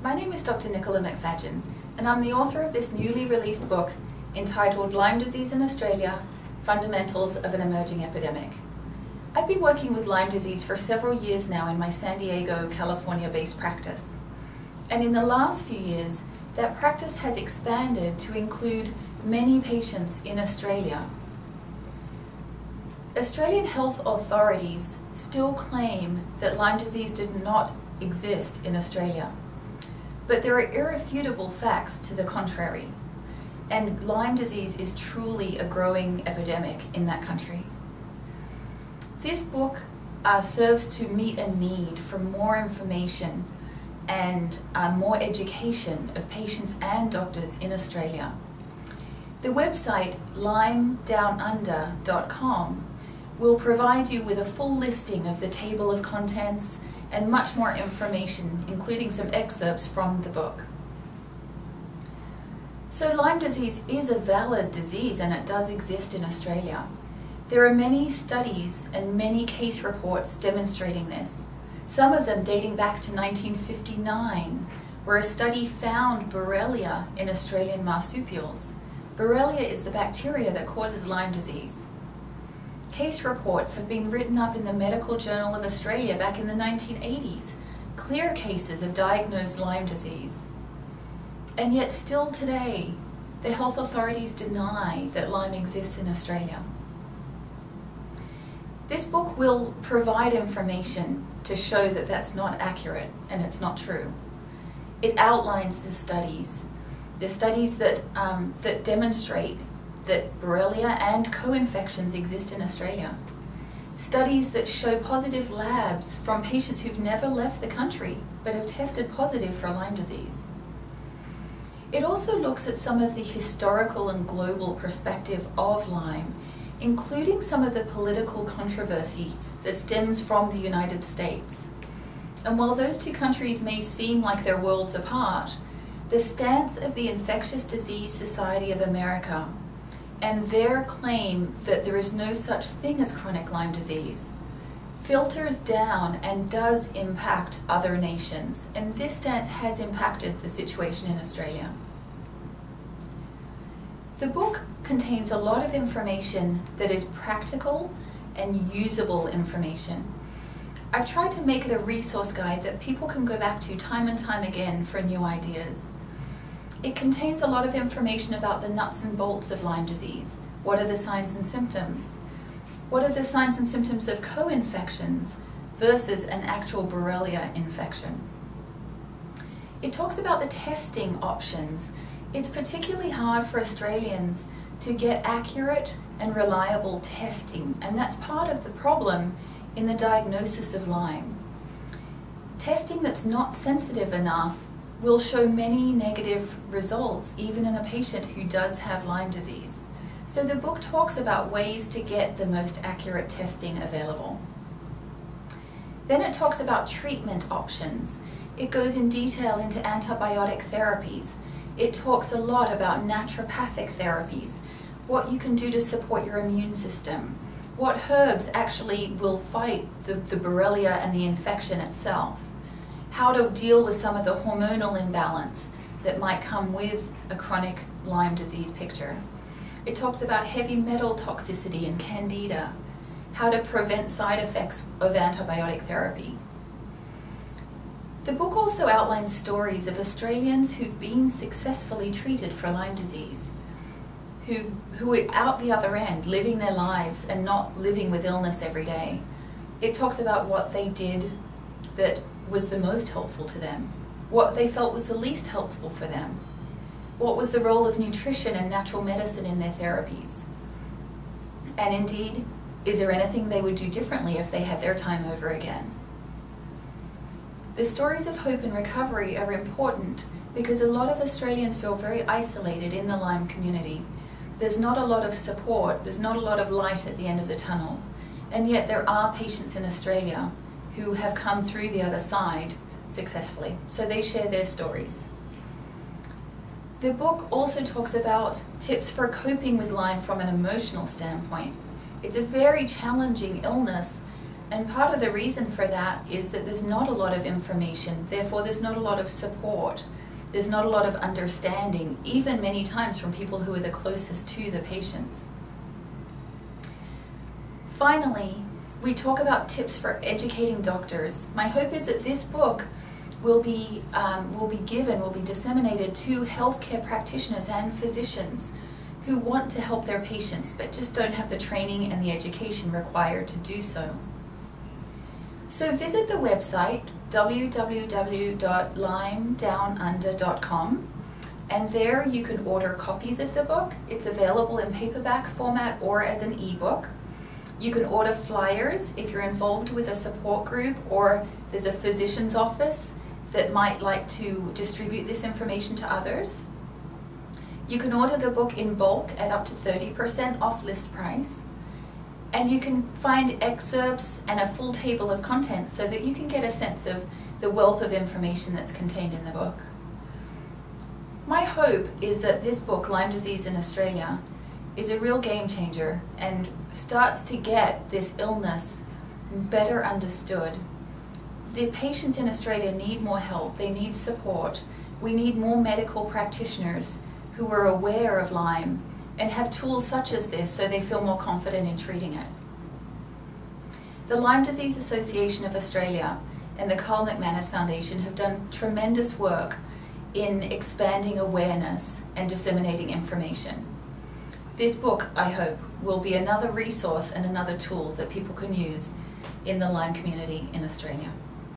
My name is Dr. Nicola McFadyen, and I'm the author of this newly released book entitled Lyme Disease in Australia, Fundamentals of an Emerging Epidemic. I've been working with Lyme disease for several years now in my San Diego, California-based practice. And in the last few years, that practice has expanded to include many patients in Australia. Australian health authorities still claim that Lyme disease did not exist in Australia. But there are irrefutable facts to the contrary, and Lyme disease is truly a growing epidemic in that country. This book serves to meet a need for more information and more education of patients and doctors in Australia. The website lymedownunder.com will provide you with a full listing of the table of contents and much more information, including some excerpts from the book. So Lyme disease is a valid disease and it does exist in Australia. There are many studies and many case reports demonstrating this, some of them dating back to 1959, where a study found Borrelia in Australian marsupials. Borrelia is the bacteria that causes Lyme disease. Case reports have been written up in the Medical Journal of Australia back in the 1980s, clear cases of diagnosed Lyme disease. And yet still today, the health authorities deny that Lyme exists in Australia. This book will provide information to show that that's not accurate and it's not true. It outlines the studies that demonstrate that Borrelia and co-infections exist in Australia. Studies that show positive labs from patients who've never left the country but have tested positive for Lyme disease. It also looks at some of the historical and global perspective of Lyme, including some of the political controversy that stems from the United States. And while those two countries may seem like they're worlds apart, the stance of the Infectious Disease Society of America and their claim that there is no such thing as chronic Lyme disease filters down and does impact other nations, and this stance has impacted the situation in Australia. The book contains a lot of information that is practical and usable information. I've tried to make it a resource guide that people can go back to time and time again for new ideas. It contains a lot of information about the nuts and bolts of Lyme disease. What are the signs and symptoms? What are the signs and symptoms of co-infections versus an actual Borrelia infection? It talks about the testing options. It's particularly hard for Australians to get accurate and reliable testing, and that's part of the problem in the diagnosis of Lyme. Testing that's not sensitive enough will show many negative results, even in a patient who does have Lyme disease. So the book talks about ways to get the most accurate testing available. Then it talks about treatment options. It goes in detail into antibiotic therapies. It talks a lot about naturopathic therapies, what you can do to support your immune system, what herbs actually will fight the Borrelia and the infection itself, how to deal with some of the hormonal imbalance that might come with a chronic Lyme disease picture. It talks about heavy metal toxicity and candida, how to prevent side effects of antibiotic therapy. The book also outlines stories of Australians who've been successfully treated for Lyme disease, who are out the other end, living their lives and not living with illness every day. It talks about what they did that was the most helpful to them, what they felt was the least helpful for them, what was the role of nutrition and natural medicine in their therapies, and indeed, is there anything they would do differently if they had their time over again? The stories of hope and recovery are important because a lot of Australians feel very isolated in the Lyme community. There's not a lot of support, there's not a lot of light at the end of the tunnel, and yet there are patients in Australia who have come through the other side successfully, so they share their stories. The book also talks about tips for coping with Lyme from an emotional standpoint. It's a very challenging illness And part of the reason for that is that there's not a lot of information, therefore there's not a lot of support, there's not a lot of understanding, even many times from people who are the closest to the patients. Finally, we talk about tips for educating doctors. My hope is that this book will be disseminated to healthcare practitioners and physicians who want to help their patients but just don't have the training and the education required to do so. So visit the website www.lyme-downunder.com, and there you can order copies of the book. It's available in paperback format or as an ebook. You can order flyers if you're involved with a support group or there's a physician's office that might like to distribute this information to others. You can order the book in bulk at up to 30% off list price. And you can find excerpts and a full table of contents so that you can get a sense of the wealth of information that's contained in the book. My hope is that this book, Lyme Disease in Australia, is a real game changer and starts to get this illness better understood. The patients in Australia need more help, they need support. We need more medical practitioners who are aware of Lyme and have tools such as this so they feel more confident in treating it. The Lyme Disease Association of Australia and the Carl McManus Foundation have done tremendous work in expanding awareness and disseminating information. This book, I hope, will be another resource and another tool that people can use in the Lyme community in Australia.